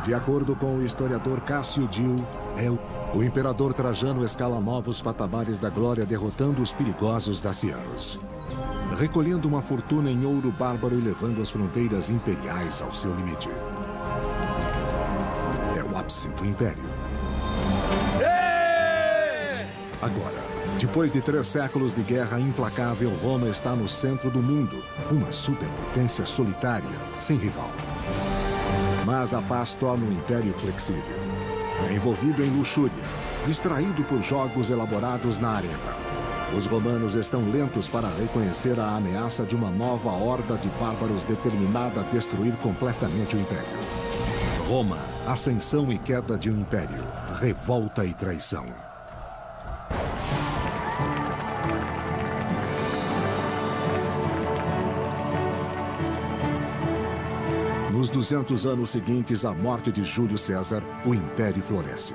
De acordo com o historiador Cássio Dio, o imperador Trajano escala novos patamares da glória derrotando os perigosos dacianos, recolhendo uma fortuna em ouro bárbaro e levando as fronteiras imperiais ao seu limite. É o ápice do império. Agora, depois de 3 séculos de guerra implacável, Roma está no centro do mundo, uma superpotência solitária, sem rival. Mas a paz torna o império flexível. É envolvido em luxúria, distraído por jogos elaborados na arena. Os romanos estão lentos para reconhecer a ameaça de uma nova horda de bárbaros determinada a destruir completamente o império. Roma, ascensão e queda de um império, revolta e traição. Nos 200 anos seguintes à morte de Júlio César, o império floresce.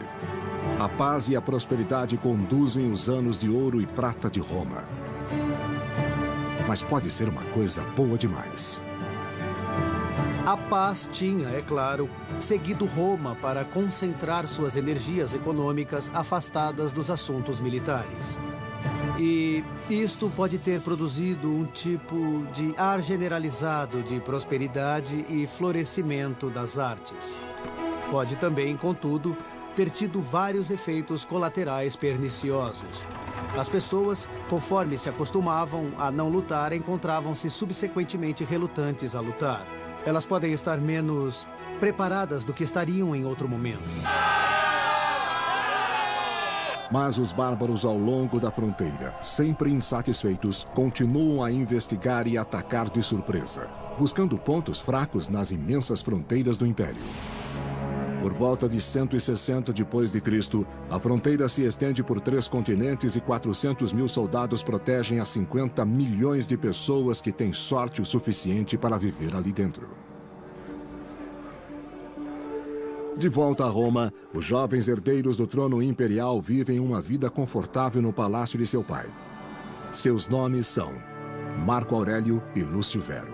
A paz e a prosperidade conduzem os anos de ouro e prata de Roma. Mas pode ser uma coisa boa demais. A paz tinha, é claro, seguido Roma para concentrar suas energias econômicas afastadas dos assuntos militares. E isto pode ter produzido um tipo de ar generalizado de prosperidade e florescimento das artes. Pode também, contudo, ter tido vários efeitos colaterais perniciosos. As pessoas, conforme se acostumavam a não lutar, encontravam-se subsequentemente relutantes a lutar. Elas podem estar menos preparadas do que estariam em outro momento. Mas os bárbaros ao longo da fronteira, sempre insatisfeitos, continuam a investigar e atacar de surpresa, buscando pontos fracos nas imensas fronteiras do império. Por volta de 160 d.C., a fronteira se estende por 3 continentes e 400 mil soldados protegem as 50 milhões de pessoas que têm sorte o suficiente para viver ali dentro. De volta a Roma, os jovens herdeiros do trono imperial vivem uma vida confortável no palácio de seu pai. Seus nomes são Marco Aurélio e Lúcio Vero.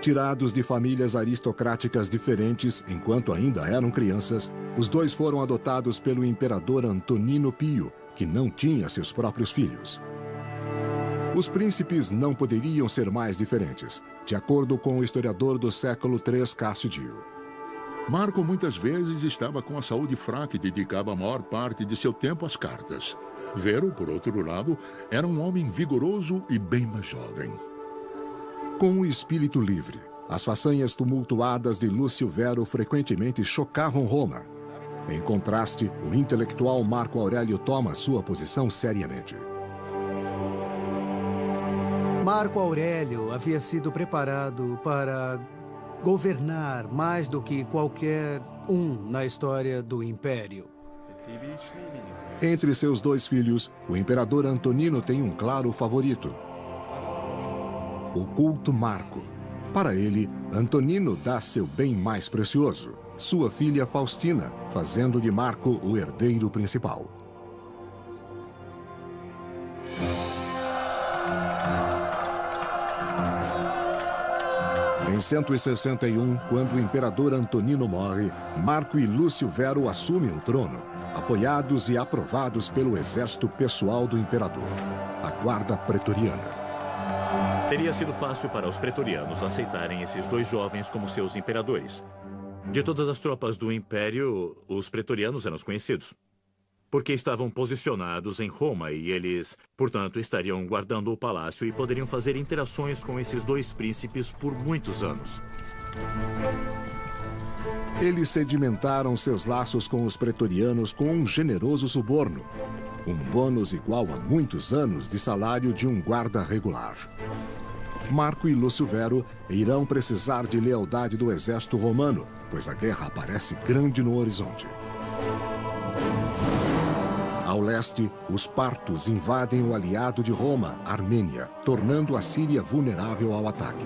Tirados de famílias aristocráticas diferentes enquanto ainda eram crianças, os dois foram adotados pelo imperador Antonino Pio, que não tinha seus próprios filhos. Os príncipes não poderiam ser mais diferentes, de acordo com o historiador do século III Cássio Dio. Marco muitas vezes estava com a saúde fraca e dedicava a maior parte de seu tempo às cartas. Vero, por outro lado, era um homem vigoroso e bem mais jovem. Com o espírito livre, as façanhas tumultuadas de Lúcio Vero frequentemente chocavam Roma. Em contraste, o intelectual Marco Aurélio toma sua posição seriamente. Marco Aurélio havia sido preparado para governar mais do que qualquer um na história do Império. Entre seus 2 filhos, o imperador Antonino tem um claro favorito: o culto Marco. Para ele, Antonino dá seu bem mais precioso, sua filha Faustina, fazendo de Marco o herdeiro principal. Em 161, quando o imperador Antonino morre, Marco e Lúcio Vero assumem o trono, apoiados e aprovados pelo exército pessoal do imperador, a Guarda Pretoriana. Teria sido fácil para os pretorianos aceitarem esses 2 jovens como seus imperadores. De todas as tropas do Império, os pretorianos eram os conhecidos, porque estavam posicionados em Roma e eles, portanto, estariam guardando o palácio e poderiam fazer interações com esses 2 príncipes por muitos anos. Eles sedimentaram seus laços com os pretorianos com um generoso suborno, um bônus igual a muitos anos de salário de um guarda regular. Marco e Lúcio Vero irão precisar de lealdade do exército romano, pois a guerra parece grande no horizonte. Ao leste, os partos invadem o aliado de Roma, Armênia, tornando a Síria vulnerável ao ataque.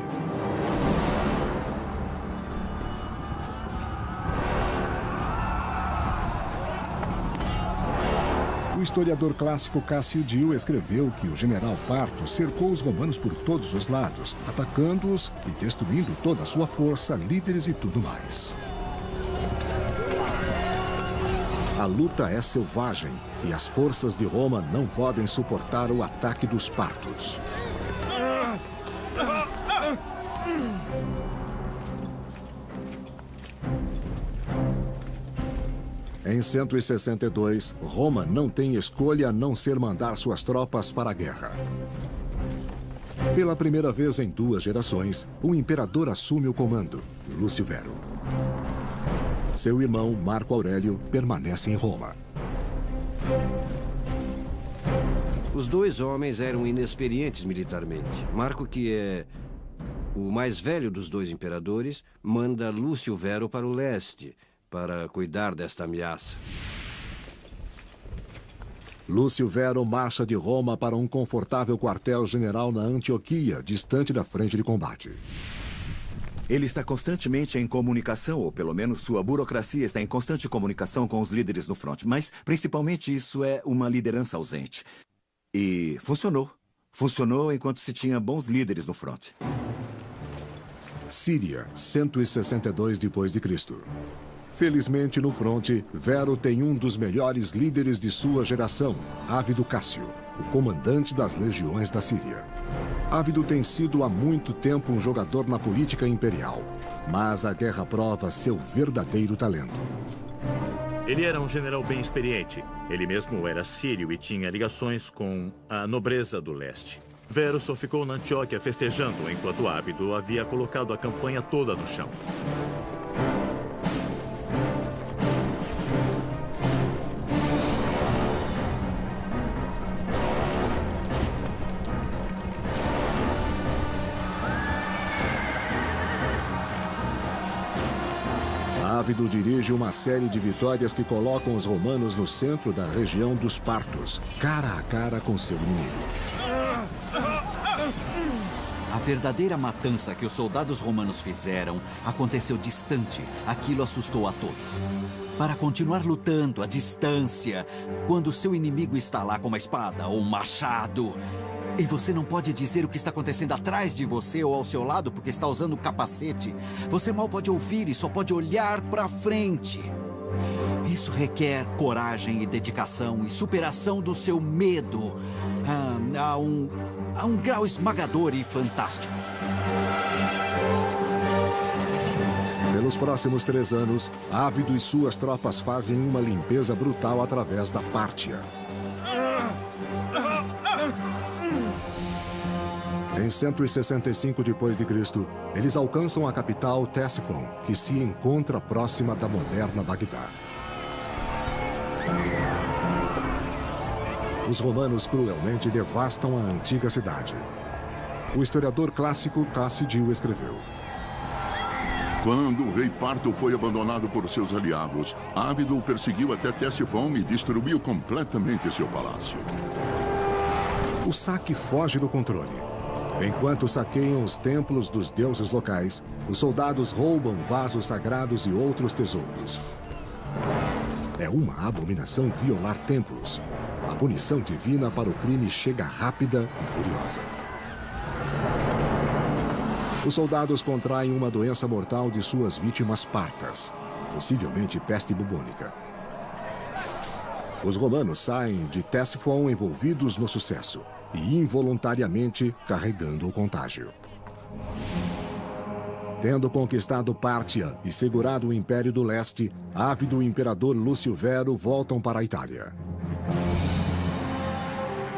O historiador clássico Cássio Dio escreveu que o general Parto cercou os romanos por todos os lados, atacando-os e destruindo toda a sua força, líderes e tudo mais. A luta é selvagem e as forças de Roma não podem suportar o ataque dos partos. Em 162, Roma não tem escolha a não ser mandar suas tropas para a guerra. Pela primeira vez em 2 gerações, o imperador assume o comando, Lúcio Vero. Seu irmão, Marco Aurélio, permanece em Roma. Os 2 homens eram inexperientes militarmente. Marco, que é o mais velho dos 2 imperadores, manda Lúcio Vero para o leste, para cuidar desta ameaça. Lúcio Vero marcha de Roma para um confortável quartel-general na Antioquia, distante da frente de combate. Ele está constantemente em comunicação, ou pelo menos sua burocracia está em constante comunicação com os líderes no fronte. Mas, principalmente, isso é uma liderança ausente. E funcionou. Funcionou enquanto se tinha bons líderes no fronte. Síria, 162 d.C. Felizmente, no fronte, Vero tem um dos melhores líderes de sua geração, Ávido Cássio, o comandante das legiões da Síria. Ávido tem sido há muito tempo um jogador na política imperial, mas a guerra prova seu verdadeiro talento. Ele era um general bem experiente. Ele mesmo era sírio e tinha ligações com a nobreza do leste. Vero só ficou na Antioquia festejando, enquanto Ávido havia colocado a campanha toda no chão. Ávido dirige uma série de vitórias que colocam os romanos no centro da região dos Partos, cara a cara com seu inimigo. A verdadeira matança que os soldados romanos fizeram aconteceu distante. Aquilo assustou a todos. Para continuar lutando à distância, quando seu inimigo está lá com uma espada ou um machado, e você não pode dizer o que está acontecendo atrás de você ou ao seu lado porque está usando o capacete, você mal pode ouvir e só pode olhar para frente. Isso requer coragem e dedicação e superação do seu medo a um grau esmagador e fantástico. Pelos próximos 3 anos, Ávido e suas tropas fazem uma limpeza brutal através da Pártia. Em 165 d.C., eles alcançam a capital Ctesifon, que se encontra próxima da moderna Bagdá. Os romanos cruelmente devastam a antiga cidade. O historiador clássico Tácito escreveu: Quando o rei Parto foi abandonado por seus aliados, Ávido o perseguiu até Ctesifon e destruiu completamente seu palácio. O saque foge do controle. Enquanto saqueiam os templos dos deuses locais, os soldados roubam vasos sagrados e outros tesouros. É uma abominação violar templos. A punição divina para o crime chega rápida e furiosa. Os soldados contraem uma doença mortal de suas vítimas partas, possivelmente peste bubônica. Os romanos saem de Ctesifon envolvidos no sucesso e involuntariamente carregando o contágio. Tendo conquistado Pártia e segurado o Império do Leste, Ávido e o imperador Lúcio Vero voltam para a Itália.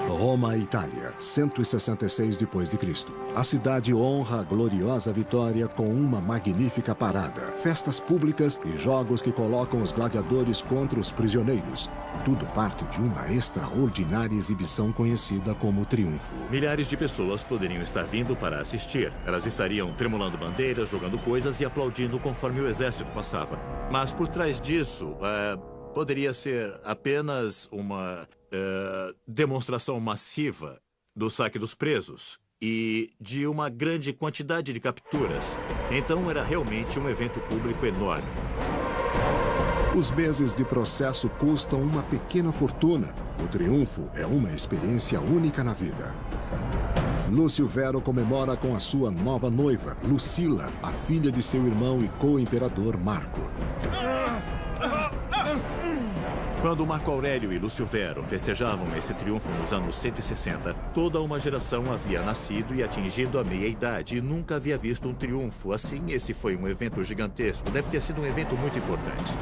Roma e Itália, 166 d.C. A cidade honra a gloriosa vitória com uma magnífica parada, festas públicas e jogos que colocam os gladiadores contra os prisioneiros. Tudo parte de uma extraordinária exibição conhecida como Triunfo. Milhares de pessoas poderiam estar vindo para assistir. Elas estariam tremulando bandeiras, jogando coisas e aplaudindo conforme o exército passava. Mas por trás disso, poderia ser apenas uma demonstração massiva do saque dos presos e de uma grande quantidade de capturas. Então era realmente um evento público enorme. Os meses de processo custam uma pequena fortuna. O triunfo é uma experiência única na vida. Lúcio Vero comemora com a sua nova noiva, Lucila, a filha de seu irmão e co-imperador Marco. Quando Marco Aurélio e Lúcio Vero festejavam esse triunfo nos anos 160, toda uma geração havia nascido e atingido a meia-idade e nunca havia visto um triunfo. Assim, esse foi um evento gigantesco. Deve ter sido um evento muito importante.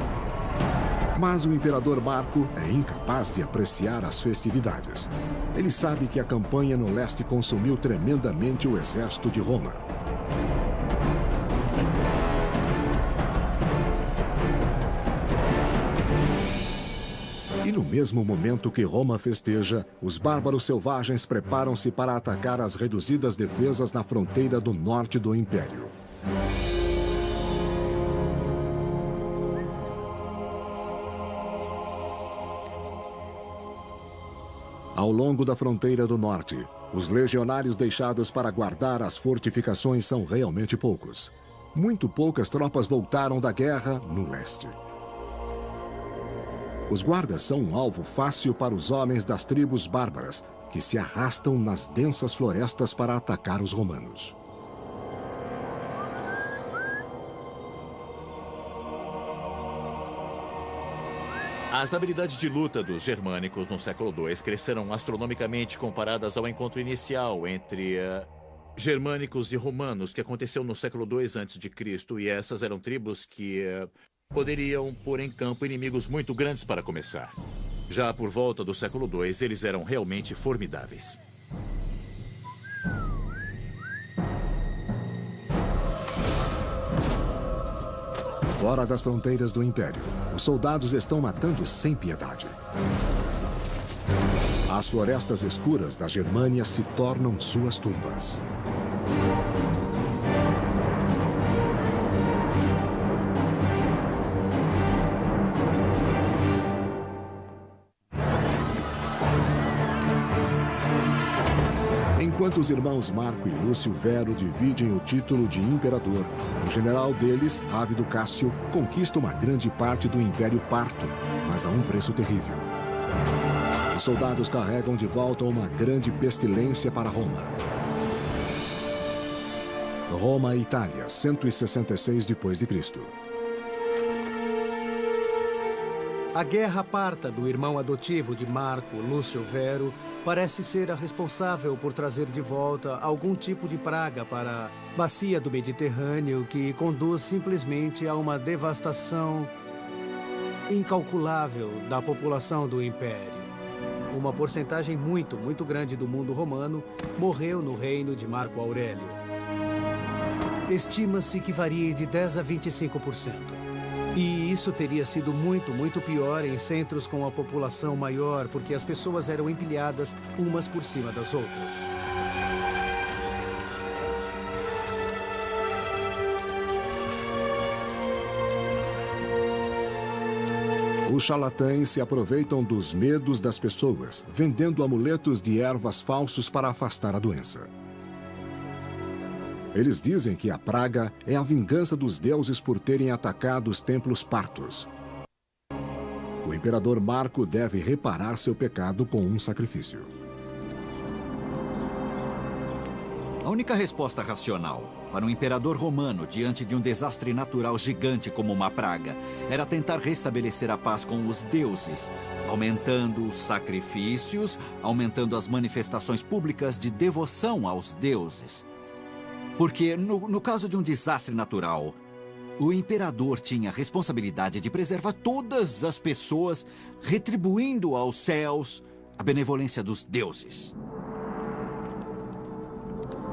Mas o imperador Marco é incapaz de apreciar as festividades. Ele sabe que a campanha no leste consumiu tremendamente o exército de Roma. E no mesmo momento que Roma festeja, os bárbaros selvagens preparam-se para atacar as reduzidas defesas na fronteira do norte do Império. Ao longo da fronteira do norte, os legionários deixados para guardar as fortificações são realmente poucos. Muito poucas tropas voltaram da guerra no leste. Os guardas são um alvo fácil para os homens das tribos bárbaras, que se arrastam nas densas florestas para atacar os romanos. As habilidades de luta dos germânicos no século II cresceram astronomicamente comparadas ao encontro inicial entre germânicos e romanos que aconteceu no século II a.C. E essas eram tribos que poderiam pôr em campo inimigos muito grandes para começar. Já por volta do século II, eles eram realmente formidáveis. Fora das fronteiras do Império, os soldados estão matando sem piedade. As florestas escuras da Germânia se tornam suas tumbas. Enquanto os irmãos Marco e Lúcio Vero dividem o título de imperador, o general deles, Ávido Cássio, conquista uma grande parte do Império Parto, mas a um preço terrível. Os soldados carregam de volta uma grande pestilência para Roma. Roma e Itália, 166 d.C. A guerra parta do irmão adotivo de Marco, Lúcio Vero, parece ser a responsável por trazer de volta algum tipo de praga para a bacia do Mediterrâneo que conduz simplesmente a uma devastação incalculável da população do Império. Uma porcentagem muito grande do mundo romano morreu no reino de Marco Aurélio. Estima-se que varie de 10% a 25%. E isso teria sido muito pior em centros com a população maior, porque as pessoas eram empilhadas umas por cima das outras. Os charlatães se aproveitam dos medos das pessoas, vendendo amuletos de ervas falsos para afastar a doença. Eles dizem que a praga é a vingança dos deuses por terem atacado os templos partos. O imperador Marco deve reparar seu pecado com um sacrifício. A única resposta racional para um imperador romano diante de um desastre natural gigante como uma praga era tentar restabelecer a paz com os deuses, aumentando os sacrifícios, aumentando as manifestações públicas de devoção aos deuses. Porque, no caso de um desastre natural, o imperador tinha a responsabilidade de preservar todas as pessoas, retribuindo aos céus a benevolência dos deuses.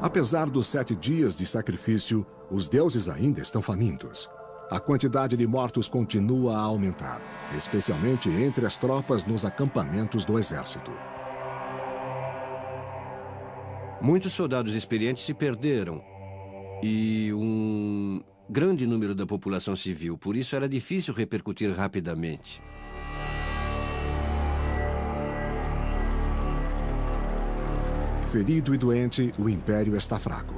Apesar dos 7 dias de sacrifício, os deuses ainda estão famintos. A quantidade de mortos continua a aumentar, especialmente entre as tropas nos acampamentos do exército. Muitos soldados experientes se perderam. E um grande número da população civil, por isso era difícil repercutir rapidamente. Ferido e doente, o Império está fraco.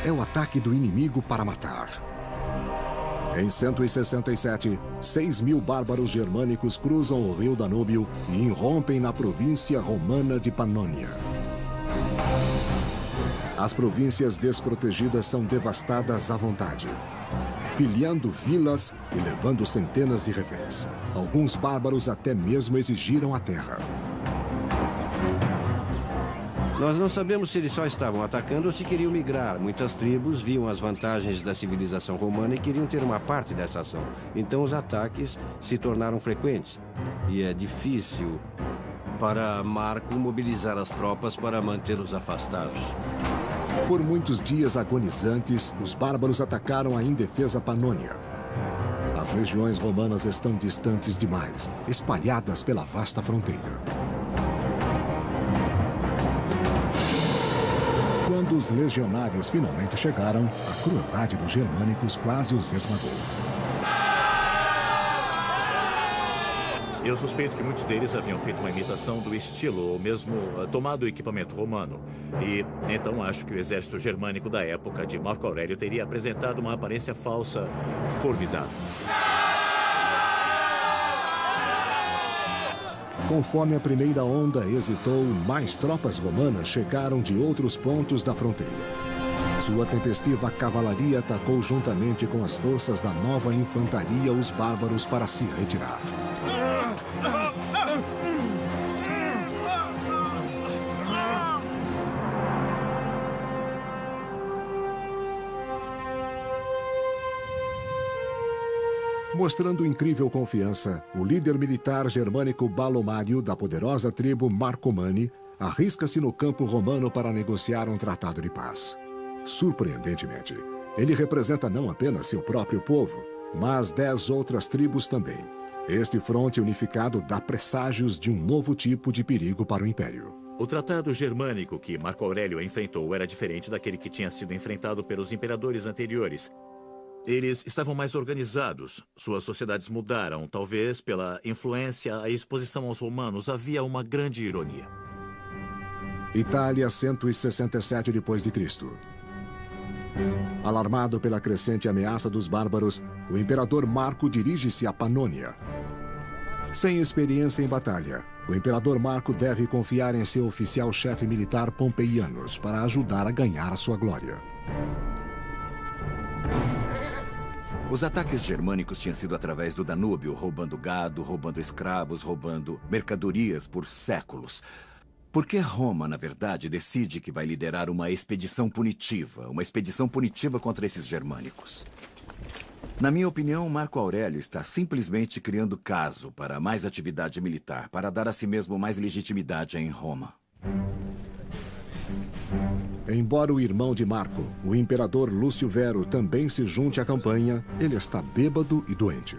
É o ataque do inimigo para matar. Em 167, 6.000 bárbaros germânicos cruzam o rio Danúbio e irrompem na província romana de Panônia. As províncias desprotegidas são devastadas à vontade. pilhando vilas e levando centenas de reféns. Alguns bárbaros até mesmo exigiram a terra. Nós não sabemos se eles só estavam atacando ou se queriam migrar. Muitas tribos viam as vantagens da civilização romana e queriam ter uma parte dessa ação. Então os ataques se tornaram frequentes. E é difícil para Marco mobilizar as tropas para mantê-los afastados. Por muitos dias agonizantes, os bárbaros atacaram a indefesa Panônia. As legiões romanas estão distantes demais, espalhadas pela vasta fronteira. Quando os legionários finalmente chegaram, a crueldade dos germânicos quase os esmagou. Eu suspeito que muitos deles haviam feito uma imitação do estilo, ou mesmo tomado o equipamento romano. E então acho que o exército germânico da época de Marco Aurélio teria apresentado uma aparência falsa formidável. Conforme a primeira onda hesitou, mais tropas romanas chegaram de outros pontos da fronteira. Sua tempestiva cavalaria atacou juntamente com as forças da nova infantaria os bárbaros para se retirar. Mostrando incrível confiança, o líder militar germânico Balomário, da poderosa tribo Marcomanni, arrisca-se no campo romano para negociar um tratado de paz. Surpreendentemente, ele representa não apenas seu próprio povo, mas 10 outras tribos também. Este fronte unificado dá presságios de um novo tipo de perigo para o Império. O tratado germânico que Marco Aurélio enfrentou era diferente daquele que tinha sido enfrentado pelos imperadores anteriores. Eles estavam mais organizados, suas sociedades mudaram, talvez pela influência e exposição aos romanos. Havia uma grande ironia. Itália, 167 d.C. Alarmado pela crescente ameaça dos bárbaros, o imperador Marco dirige-se à Panônia. Sem experiência em batalha, o imperador Marco deve confiar em seu oficial-chefe militar Pompeianus para ajudar a ganhar a sua glória. Os ataques germânicos tinham sido através do Danúbio, roubando gado, roubando escravos, roubando mercadorias por séculos. Por que Roma, na verdade, decide que vai liderar uma expedição punitiva contra esses germânicos? Na minha opinião, Marco Aurélio está simplesmente criando caso para mais atividade militar, para dar a si mesmo mais legitimidade em Roma. Embora o irmão de Marco, o imperador Lúcio Vero, também se junte à campanha, ele está bêbado e doente.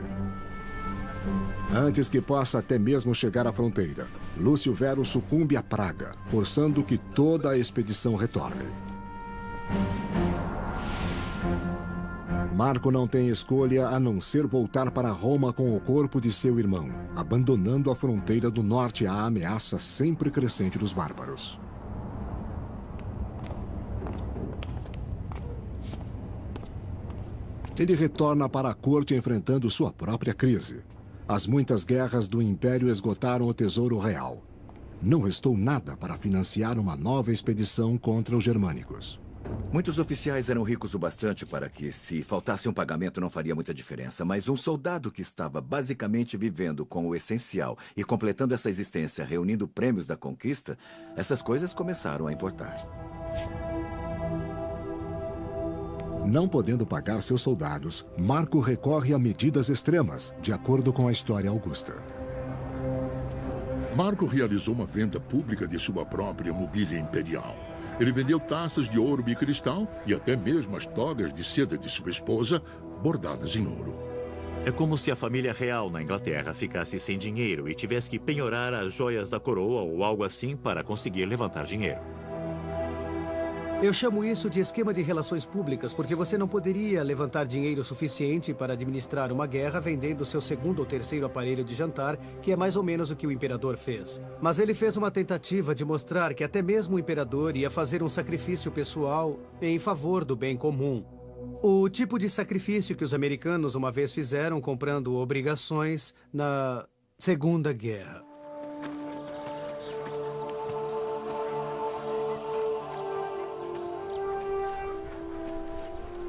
Antes que possa até mesmo chegar à fronteira, Lúcio Vero sucumbe à praga, forçando que toda a expedição retorne. Marco não tem escolha a não ser voltar para Roma com o corpo de seu irmão, abandonando a fronteira do norte à ameaça sempre crescente dos bárbaros. Ele retorna para a corte enfrentando sua própria crise. As muitas guerras do Império esgotaram o tesouro real. Não restou nada para financiar uma nova expedição contra os germânicos. Muitos oficiais eram ricos o bastante para que, se faltasse um pagamento, não faria muita diferença. Mas um soldado que estava basicamente vivendo com o essencial e completando essa existência reunindo prêmios da conquista, essas coisas começaram a importar. Não podendo pagar seus soldados, Marco recorre a medidas extremas, de acordo com a história augusta. Marco realizou uma venda pública de sua própria mobília imperial. Ele vendeu taças de ouro e cristal e até mesmo as togas de seda de sua esposa, bordadas em ouro. É como se a família real na Inglaterra ficasse sem dinheiro e tivesse que penhorar as joias da coroa ou algo assim para conseguir levantar dinheiro. Eu chamo isso de esquema de relações públicas, porque você não poderia levantar dinheiro suficiente para administrar uma guerra vendendo seu segundo ou terceiro aparelho de jantar, que é mais ou menos o que o imperador fez. Mas ele fez uma tentativa de mostrar que até mesmo o imperador ia fazer um sacrifício pessoal em favor do bem comum. O tipo de sacrifício que os americanos uma vez fizeram comprando obrigações na Segunda Guerra.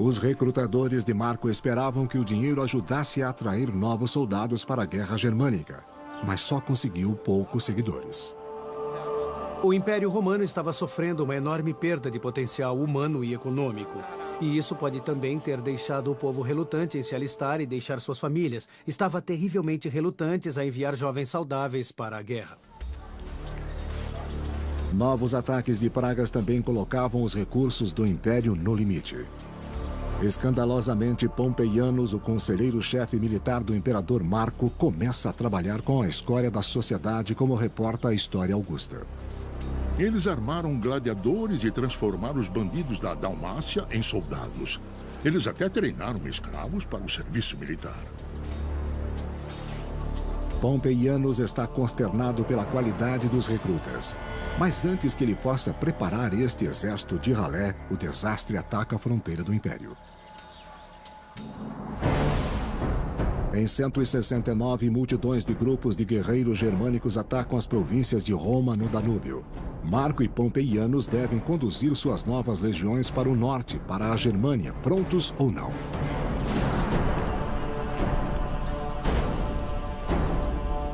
Os recrutadores de Marco esperavam que o dinheiro ajudasse a atrair novos soldados para a guerra germânica, mas só conseguiu poucos seguidores. O Império Romano estava sofrendo uma enorme perda de potencial humano e econômico. E isso pode também ter deixado o povo relutante em se alistar e deixar suas famílias. Estava terrivelmente relutantes a enviar jovens saudáveis para a guerra. Novos ataques de pragas também colocavam os recursos do Império no limite. Escandalosamente pompeianos, o conselheiro-chefe militar do imperador Marco começa a trabalhar com a escória da sociedade, como reporta a História Augusta. Eles armaram gladiadores e transformaram os bandidos da Dalmácia em soldados. Eles até treinaram escravos para o serviço militar. Pompeianos está consternado pela qualidade dos recrutas. Mas antes que ele possa preparar este exército de ralé, o desastre ataca a fronteira do Império. Em 169, multidões de grupos de guerreiros germânicos atacam as províncias de Roma no Danúbio. Marco e Pompeianos devem conduzir suas novas legiões para o norte, para a Germânia, prontos ou não.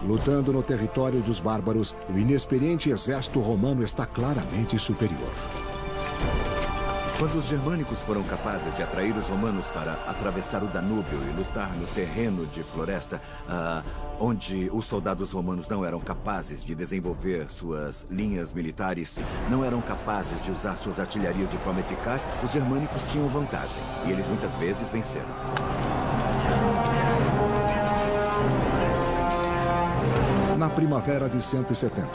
Lutando no território dos bárbaros, o inexperiente exército romano está claramente superior. Quando os germânicos foram capazes de atrair os romanos para atravessar o Danúbio e lutar no terreno de floresta, onde os soldados romanos não eram capazes de desenvolver suas linhas militares, não eram capazes de usar suas artilharias de forma eficaz, os germânicos tinham vantagem e eles muitas vezes venceram. Na primavera de 170,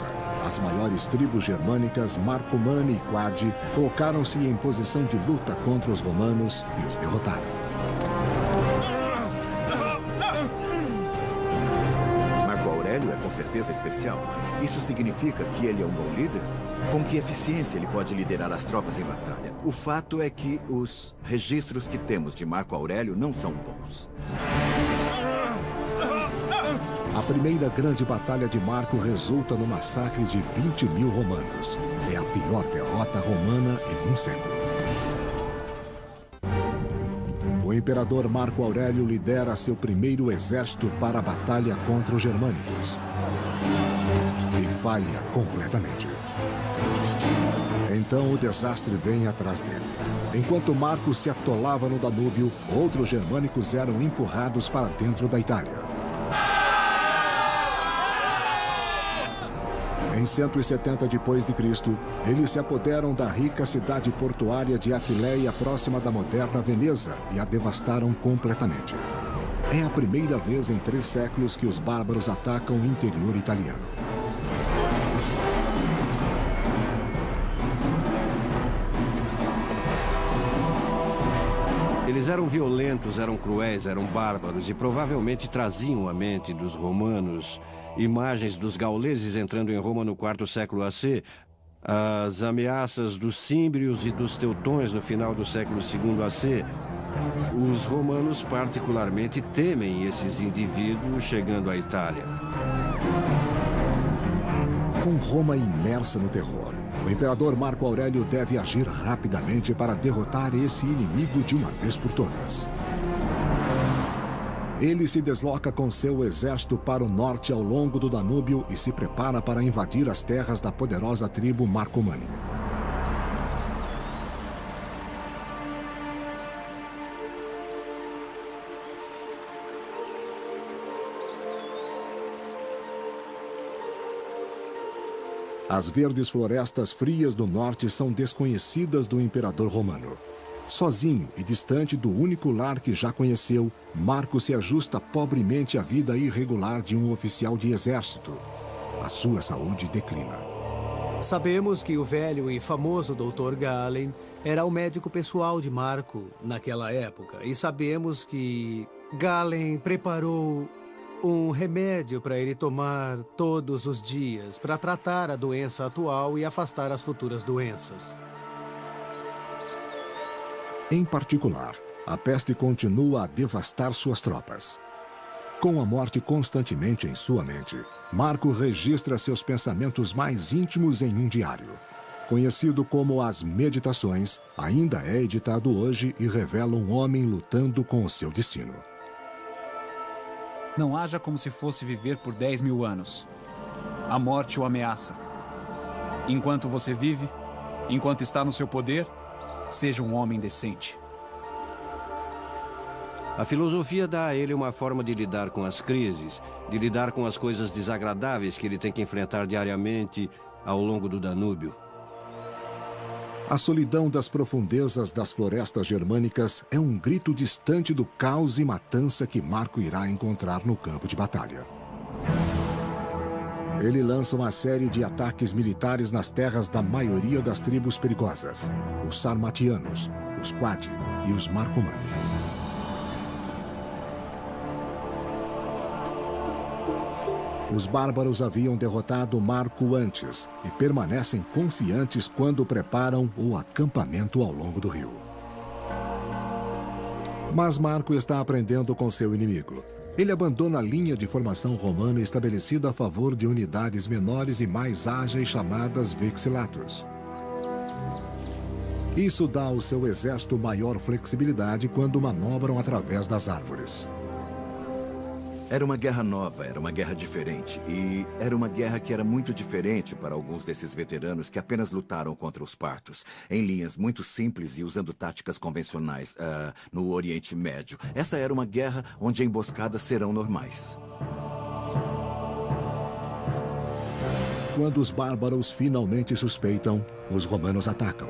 as maiores tribos germânicas, Marcomanni e Quadi, colocaram-se em posição de luta contra os romanos e os derrotaram. Marco Aurélio é com certeza especial, mas isso significa que ele é um bom líder? Com que eficiência ele pode liderar as tropas em batalha? O fato é que os registros que temos de Marco Aurélio não são bons. A primeira grande batalha de Marco resulta no massacre de 20 mil romanos. É a pior derrota romana em um século. O imperador Marco Aurélio lidera seu primeiro exército para a batalha contra os germânicos. E falha completamente. Então o desastre vem atrás dele. Enquanto Marco se atolava no Danúbio, outros germânicos eram empurrados para dentro da Itália. Em 170 d.C., eles se apoderam da rica cidade portuária de Aquileia, próxima da moderna Veneza, e a devastaram completamente. É a primeira vez em 3 séculos que os bárbaros atacam o interior italiano. Eles eram violentos, eram cruéis, eram bárbaros e provavelmente traziam à mente dos romanos imagens dos gauleses entrando em Roma no IV século AC, as ameaças dos címbrios e dos teutões no final do século II AC. Os romanos particularmente temem esses indivíduos chegando à Itália. Com Roma imersa no terror, o imperador Marco Aurélio deve agir rapidamente para derrotar esse inimigo de uma vez por todas. Ele se desloca com seu exército para o norte ao longo do Danúbio e se prepara para invadir as terras da poderosa tribo Marcomanni. As verdes florestas frias do norte são desconhecidas do imperador romano. Sozinho e distante do único lar que já conheceu, Marco se ajusta pobremente à vida irregular de um oficial de exército. A sua saúde declina. Sabemos que o velho e famoso Dr. Galen era o médico pessoal de Marco naquela época. E sabemos que Galen preparou um remédio para ele tomar todos os dias para tratar a doença atual e afastar as futuras doenças. Em particular, a peste continua a devastar suas tropas. Com a morte constantemente em sua mente, Marco registra seus pensamentos mais íntimos em um diário. conhecido como As Meditações, ainda é editado hoje e revela um homem lutando com o seu destino. Não haja como se fosse viver por 10.000 anos. A morte o ameaça. Enquanto você vive, enquanto está no seu poder, seja um homem decente. A filosofia dá a ele uma forma de lidar com as crises, de lidar com as coisas desagradáveis que ele tem que enfrentar diariamente ao longo do Danúbio. A solidão das profundezas das florestas germânicas é um grito distante do caos e matança que Marco irá encontrar no campo de batalha. Ele lança uma série de ataques militares nas terras da maioria das tribos perigosas, os Sarmatianos, os Quadi e os Marcomanni. Os bárbaros haviam derrotado Marco antes e permanecem confiantes quando preparam o acampamento ao longo do rio. Mas Marco está aprendendo com seu inimigo. Ele abandona a linha de formação romana estabelecida a favor de unidades menores e mais ágeis chamadas vexillatus. Isso dá ao seu exército maior flexibilidade quando manobram através das árvores. Era uma guerra nova, era uma guerra diferente. E era uma guerra que era muito diferente para alguns desses veteranos que apenas lutaram contra os partos, em linhas muito simples e usando táticas convencionais no Oriente Médio. Essa era uma guerra onde emboscadas serão normais. Quando os bárbaros finalmente suspeitam, os romanos atacam.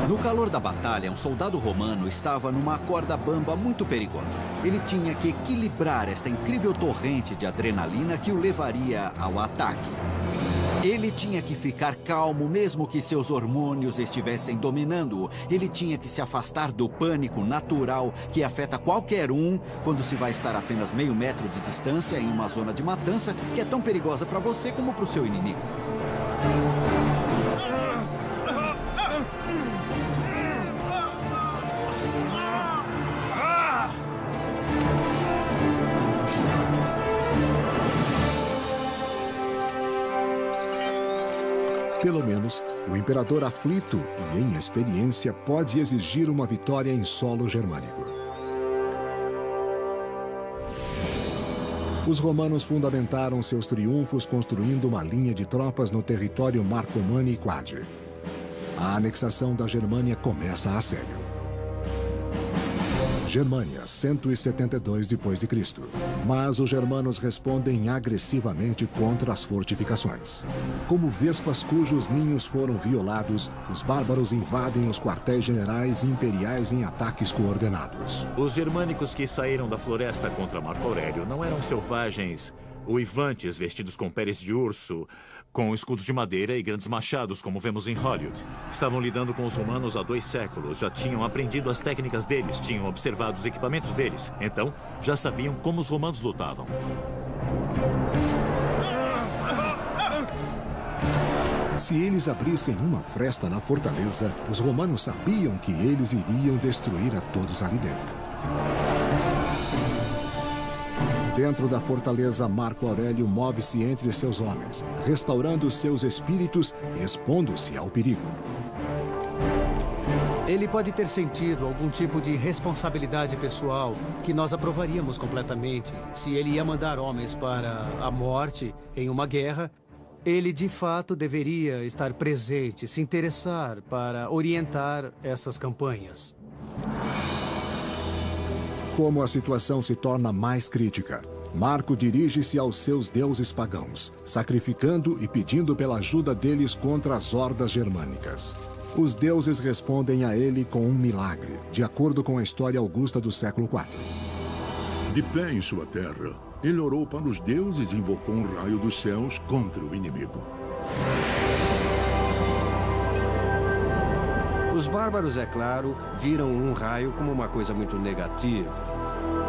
No calor da batalha, um soldado romano estava numa corda bamba muito perigosa. Ele tinha que equilibrar esta incrível torrente de adrenalina que o levaria ao ataque. Ele tinha que ficar calmo mesmo que seus hormônios estivessem dominando-o. Ele tinha que se afastar do pânico natural que afeta qualquer um quando se vai estar a apenas meio metro de distância em uma zona de matança que é tão perigosa para você como para o seu inimigo. Pelo menos, o imperador aflito e em experiência pode exigir uma vitória em solo germânico. Os romanos fundamentaram seus triunfos construindo uma linha de tropas no território Marcomanni e Quadi. A anexação da Germânia começa a sério. Germânia, 172 d.C. Mas os germanos respondem agressivamente contra as fortificações. Como vespas cujos ninhos foram violados, os bárbaros invadem os quartéis generais imperiais em ataques coordenados. Os germânicos que saíram da floresta contra Marco Aurélio não eram selvagens uivantes vestidos com peles de urso, com escudos de madeira e grandes machados, como vemos em Hollywood. Estavam lidando com os romanos há 2 séculos, já tinham aprendido as técnicas deles, tinham observado os equipamentos deles. Então, já sabiam como os romanos lutavam. Se eles abrissem uma fresta na fortaleza, os romanos sabiam que eles iriam destruir a todos ali dentro. Dentro da fortaleza, Marco Aurélio move-se entre seus homens, restaurando seus espíritos e expondo-se ao perigo. Ele pode ter sentido algum tipo de responsabilidade pessoal que nós aprovaríamos completamente. Se ele ia mandar homens para a morte em uma guerra, ele de fato deveria estar presente, se interessar para orientar essas campanhas. Como a situação se torna mais crítica, Marco dirige-se aos seus deuses pagãos, sacrificando e pedindo pela ajuda deles contra as hordas germânicas. Os deuses respondem a ele com um milagre, de acordo com a história augusta do século IV. De pé em sua terra, ele orou para os deuses e invocou um raio dos céus contra o inimigo. Os bárbaros, é claro, viram um raio como uma coisa muito negativa.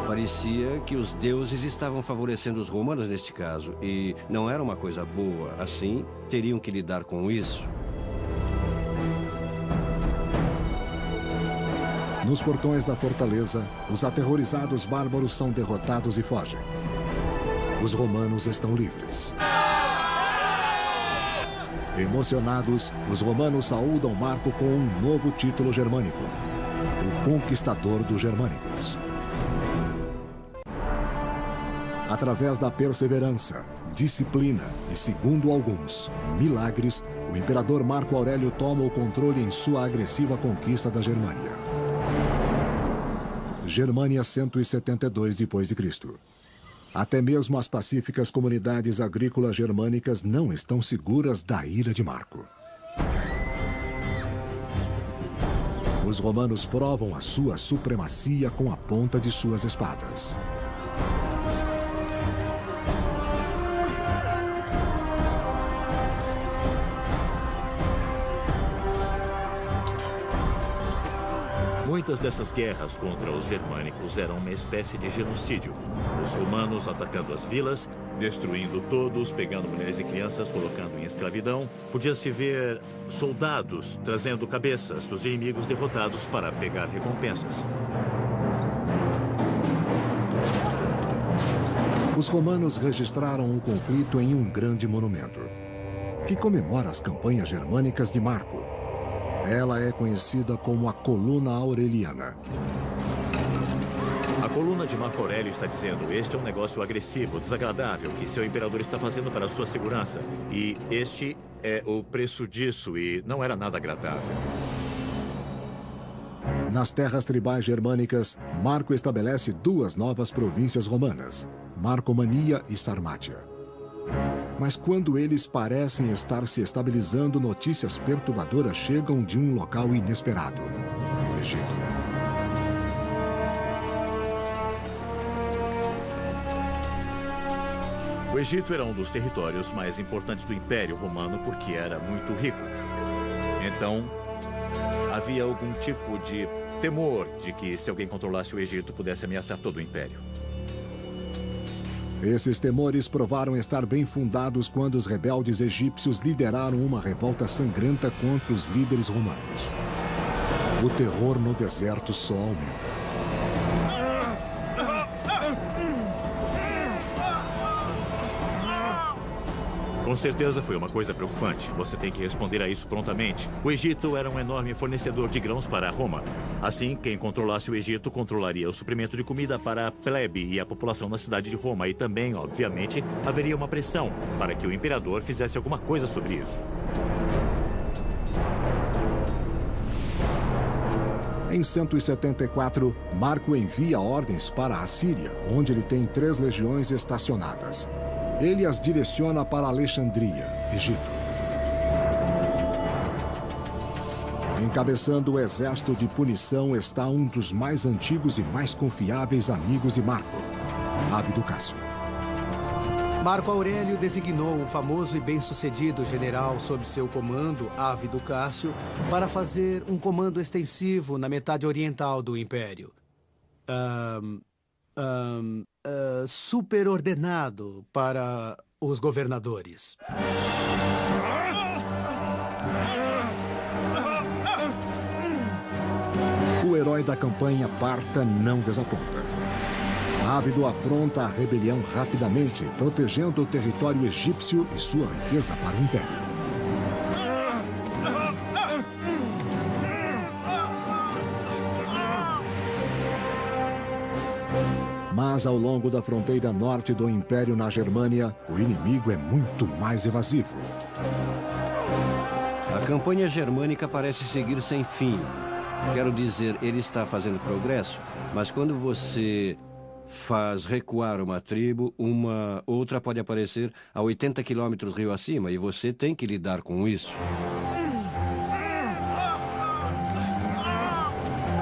Parecia que os deuses estavam favorecendo os romanos neste caso, e não era uma coisa boa. Assim, teriam que lidar com isso. Nos portões da fortaleza, os aterrorizados bárbaros são derrotados e fogem. Os romanos estão livres. Emocionados, os romanos saúdam Marco com um novo título germânico: o Conquistador dos Germânicos. Através da perseverança, disciplina e, segundo alguns, milagres, o imperador Marco Aurélio toma o controle em sua agressiva conquista da Germânia. Germânia 172 d.C. Até mesmo as pacíficas comunidades agrícolas germânicas não estão seguras da ira de Marco. Os romanos provam a sua supremacia com a ponta de suas espadas. Muitas dessas guerras contra os germânicos eram uma espécie de genocídio. Os romanos atacando as vilas, destruindo todos, pegando mulheres e crianças, colocando em escravidão. Podia-se ver soldados trazendo cabeças dos inimigos derrotados para pegar recompensas. Os romanos registraram o conflito em um grande monumento, que comemora as campanhas germânicas de Marco. Ela é conhecida como a Coluna Aureliana. A coluna de Marco Aurélio está dizendo: este é um negócio agressivo, desagradável, que seu imperador está fazendo para a sua segurança. E este é o preço disso, e não era nada agradável. Nas terras tribais germânicas, Marco estabelece duas novas províncias romanas, Marcomania e Sarmátia. Mas quando eles parecem estar se estabilizando, notícias perturbadoras chegam de um local inesperado: o Egito. O Egito era um dos territórios mais importantes do Império Romano porque era muito rico. Então, havia algum tipo de temor de que, se alguém controlasse o Egito, pudesse ameaçar todo o Império. Esses temores provaram estar bem fundados quando os rebeldes egípcios lideraram uma revolta sangrenta contra os líderes romanos. O terror no deserto só aumenta. Com certeza foi uma coisa preocupante. Você tem que responder a isso prontamente. O Egito era um enorme fornecedor de grãos para Roma. Assim, quem controlasse o Egito controlaria o suprimento de comida para a plebe e a população na cidade de Roma. E também, obviamente, haveria uma pressão para que o imperador fizesse alguma coisa sobre isso. Em 174, Marco envia ordens para a Síria, onde ele tem 3 legiões estacionadas. Ele as direciona para Alexandria, Egito. Encabeçando o exército de punição está um dos mais antigos e mais confiáveis amigos de Marco, Ávido Cássio. Marco Aurélio designou o famoso e bem-sucedido general sob seu comando, Ávido Cássio, para fazer um comando extensivo na metade oriental do Império. Superordenado para os governadores. O herói da campanha parta não desaponta. Ávido afronta a rebelião rapidamente, protegendo o território egípcio e sua riqueza para o Império. Mas ao longo da fronteira norte do Império na Germânia, o inimigo é muito mais evasivo. A campanha germânica parece seguir sem fim. Quero dizer, ele está fazendo progresso, mas quando você faz recuar uma tribo, uma outra pode aparecer a 80 quilômetros rio acima e você tem que lidar com isso.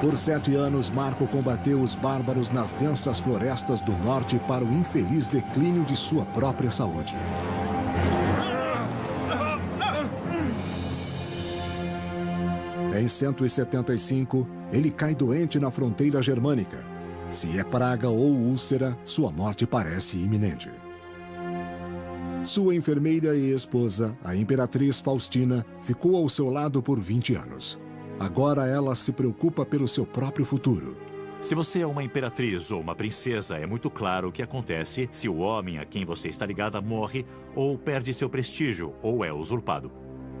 Por 7 anos, Marco combateu os bárbaros nas densas florestas do norte para o infeliz declínio de sua própria saúde. Em 175, ele cai doente na fronteira germânica. Se é praga ou úlcera, sua morte parece iminente. Sua enfermeira e esposa, a imperatriz Faustina, ficou ao seu lado por 20 anos. Agora ela se preocupa pelo seu próprio futuro. Se você é uma imperatriz ou uma princesa, é muito claro o que acontece se o homem a quem você está ligada morre ou perde seu prestígio ou é usurpado.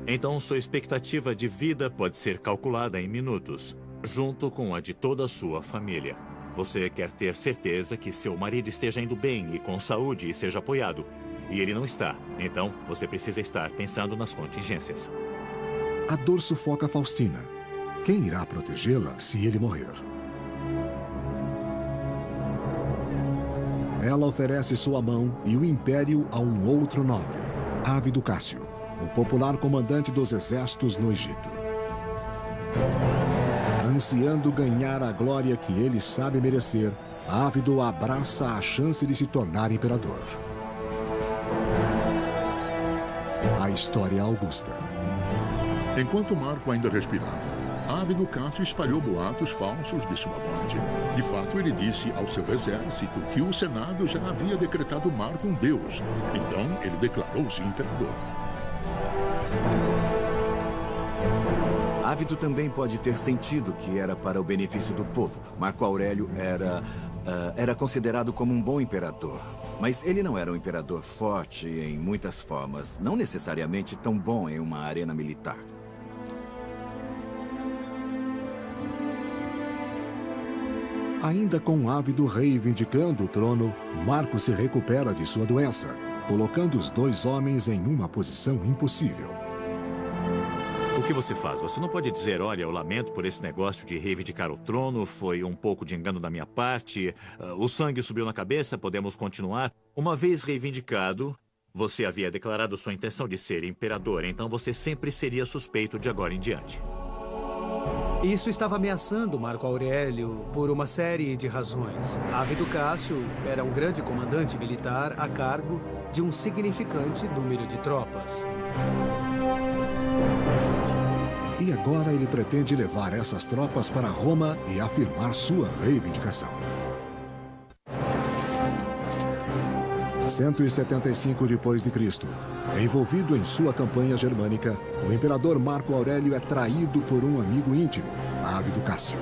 Então, sua expectativa de vida pode ser calculada em minutos, junto com a de toda a sua família. Você quer ter certeza que seu marido esteja indo bem e com saúde e seja apoiado. E ele não está. Então, você precisa estar pensando nas contingências. A dor sufoca Faustina. Quem irá protegê-la se ele morrer? Ela oferece sua mão e o império a um outro nobre, Ávido Cássio, o popular comandante dos exércitos no Egito. Ansiando ganhar a glória que ele sabe merecer, Ávido abraça a chance de se tornar imperador. A história augusta. Enquanto Marco ainda respirava, Ávido Cássio espalhou boatos falsos de sua morte. De fato, ele disse ao seu exército que o Senado já havia decretado Marco um deus. Então, ele declarou-se imperador. Ávido também pode ter sentido que era para o benefício do povo. Marco Aurélio era considerado como um bom imperador. Mas ele não era um imperador forte em muitas formas, não necessariamente tão bom em uma arena militar. Ainda com Ávido reivindicando o trono, Marco se recupera de sua doença, colocando os dois homens em uma posição impossível. O que você faz? Você não pode dizer, olha, eu lamento por esse negócio de reivindicar o trono, foi um pouco de engano da minha parte, o sangue subiu na cabeça, podemos continuar. Uma vez reivindicado, você havia declarado sua intenção de ser imperador, então você sempre seria suspeito de agora em diante. Isso estava ameaçando Marco Aurélio por uma série de razões. Ávido Cássio era um grande comandante militar a cargo de um significante número de tropas. E agora ele pretende levar essas tropas para Roma e afirmar sua reivindicação. 175 d.C., envolvido em sua campanha germânica, o imperador Marco Aurélio é traído por um amigo íntimo, Ávido Cássio.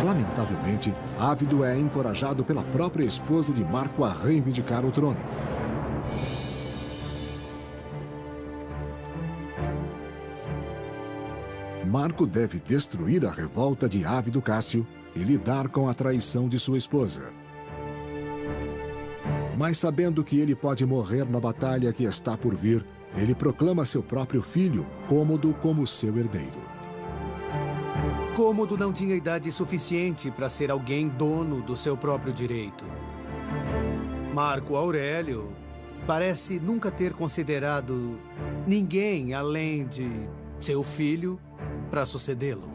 Lamentavelmente, Ávido é encorajado pela própria esposa de Marco a reivindicar o trono. Marco deve destruir a revolta de Ávido Cássio e lidar com a traição de sua esposa. Mas sabendo que ele pode morrer na batalha que está por vir, ele proclama seu próprio filho, Cômodo, como seu herdeiro. Cômodo não tinha idade suficiente para ser alguém dono do seu próprio direito. Marco Aurélio parece nunca ter considerado ninguém além de seu filho para sucedê-lo.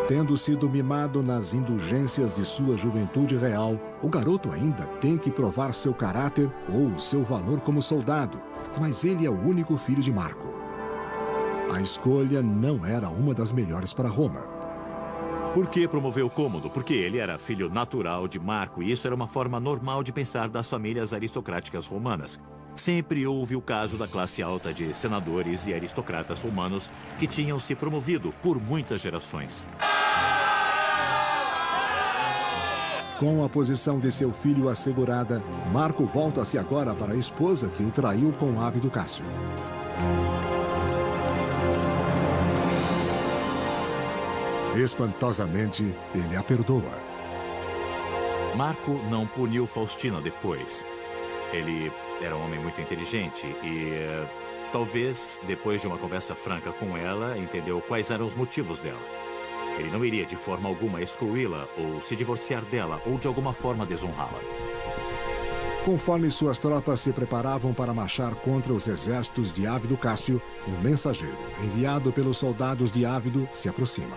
Tendo sido mimado nas indulgências de sua juventude real, o garoto ainda tem que provar seu caráter ou seu valor como soldado, mas ele é o único filho de Marco. A escolha não era uma das melhores para Roma. Por que promoveu Cômodo? Porque ele era filho natural de Marco e isso era uma forma normal de pensar das famílias aristocráticas romanas. Sempre houve o caso da classe alta de senadores e aristocratas romanos que tinham se promovido por muitas gerações. Com a posição de seu filho assegurada, Marco volta-se agora para a esposa que o traiu com Ávido Cássio. Espantosamente, ele a perdoa. Marco não puniu Faustina depois. Ele era um homem muito inteligente e talvez, depois de uma conversa franca com ela, entendeu quais eram os motivos dela. Ele não iria de forma alguma excluí-la ou se divorciar dela ou de alguma forma desonrá-la. Conforme suas tropas se preparavam para marchar contra os exércitos de Ávido Cássio, um mensageiro, enviado pelos soldados de Ávido, se aproxima.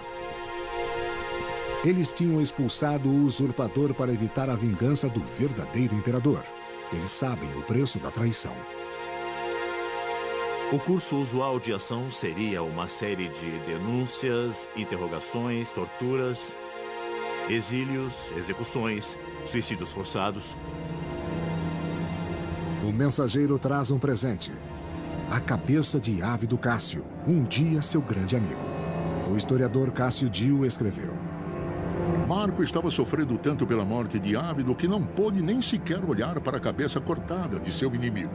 Eles tinham expulsado o usurpador para evitar a vingança do verdadeiro imperador. Eles sabem o preço da traição. O curso usual de ação seria uma série de denúncias, interrogações, torturas, exílios, execuções, suicídios forçados. O mensageiro traz um presente. a cabeça de Ávido Cássio, um dia seu grande amigo. O historiador Cássio Dio escreveu: Marco estava sofrendo tanto pela morte de Ávido que não pôde nem sequer olhar para a cabeça cortada de seu inimigo.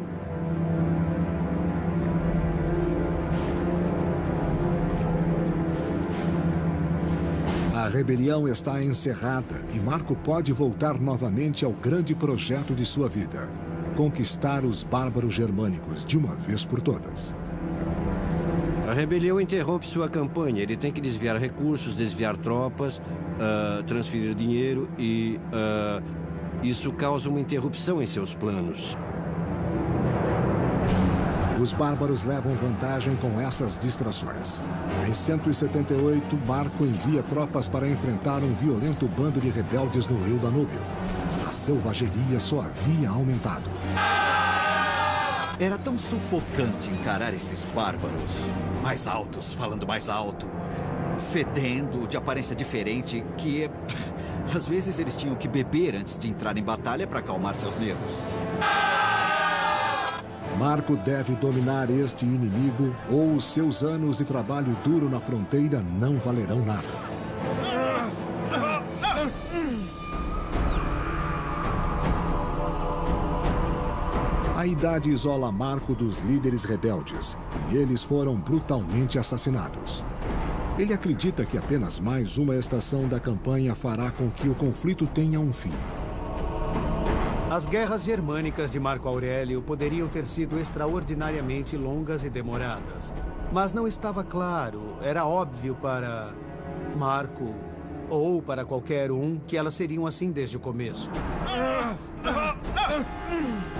A rebelião está encerrada e Marco pode voltar novamente ao grande projeto de sua vida: conquistar os bárbaros germânicos de uma vez por todas. A rebelião interrompe sua campanha. Ele tem que desviar recursos, desviar tropas, transferir dinheiro e isso causa uma interrupção em seus planos. Os bárbaros levam vantagem com essas distrações. Em 178, Marco envia tropas para enfrentar um violento bando de rebeldes no rio Danúbio. A selvageria só havia aumentado. Era tão sufocante encarar esses bárbaros. Mais altos, falando mais alto, fedendo, de aparência diferente, que às vezes eles tinham que beber antes de entrar em batalha para acalmar seus nervos. Marco deve dominar este inimigo ou os seus anos de trabalho duro na fronteira não valerão nada. A idade isola Marco dos líderes rebeldes e eles foram brutalmente assassinados. Ele acredita que apenas mais uma estação da campanha fará com que o conflito tenha um fim. As guerras germânicas de Marco Aurélio poderiam ter sido extraordinariamente longas e demoradas. Mas não estava claro, era óbvio para Marco, ou para qualquer um, que elas seriam assim desde o começo.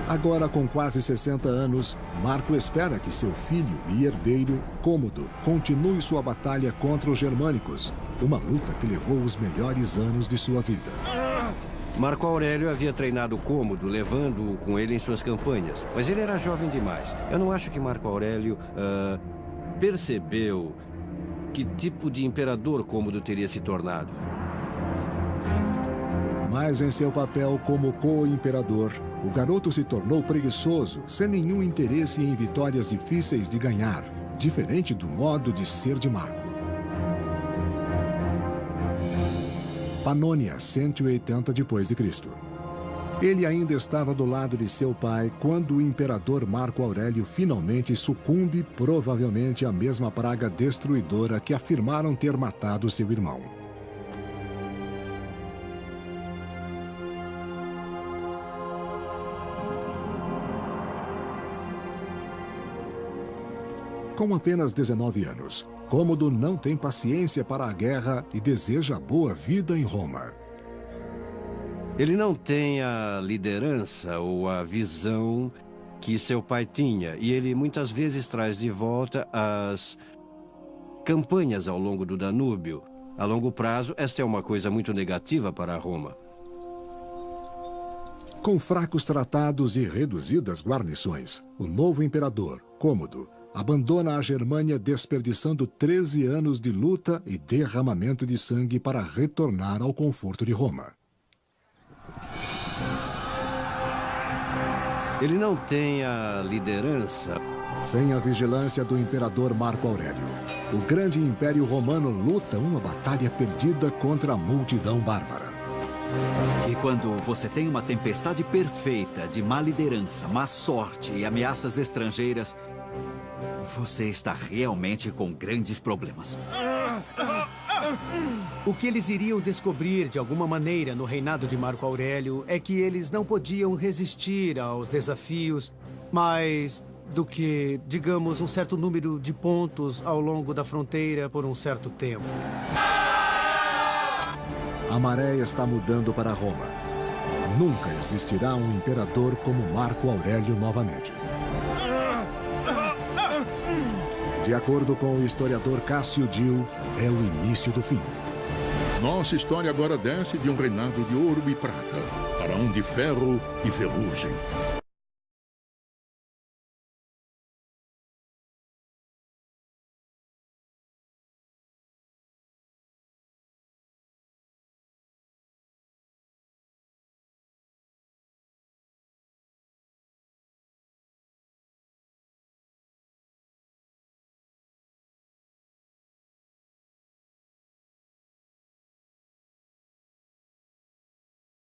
Agora, com quase 60 anos, Marco espera que seu filho e herdeiro, Cômodo, continue sua batalha contra os germânicos, uma luta que levou os melhores anos de sua vida. Marco Aurélio havia treinado Cômodo, levando-o com ele em suas campanhas. Mas ele era jovem demais. Eu não acho que Marco Aurélio percebeu que tipo de imperador Cômodo teria se tornado. Mas em seu papel como co-imperador, o garoto se tornou preguiçoso, sem nenhum interesse em vitórias difíceis de ganhar, diferente do modo de ser de Marco. Panônia, 180 d.C. Ele ainda estava do lado de seu pai quando o imperador Marco Aurélio finalmente sucumbe, provavelmente à mesma praga destruidora que afirmaram ter matado seu irmão. Com apenas 19 anos, Cômodo não tem paciência para a guerra e deseja boa vida em Roma. Ele não tem a liderança ou a visão que seu pai tinha, e ele muitas vezes traz de volta as campanhas ao longo do Danúbio. A longo prazo, esta é uma coisa muito negativa para Roma. Com fracos tratados e reduzidas guarnições, o novo imperador, Cômodo, abandona a Germânia desperdiçando 13 anos de luta e derramamento de sangue para retornar ao conforto de Roma. Ele não tem a liderança. Sem a vigilância do imperador Marco Aurélio, o grande império romano luta uma batalha perdida contra a multidão bárbara. E quando você tem uma tempestade perfeita de má liderança, má sorte e ameaças estrangeiras, você está realmente com grandes problemas. O que eles iriam descobrir de alguma maneira no reinado de Marco Aurélio é que eles não podiam resistir aos desafios mais do que, digamos, um certo número de pontos ao longo da fronteira por um certo tempo. A maré está mudando para Roma. Nunca existirá um imperador como Marco Aurélio novamente. De acordo com o historiador Cássio Dio, é o início do fim. Nossa história agora desce de um reinado de ouro e prata para um de ferro e ferrugem.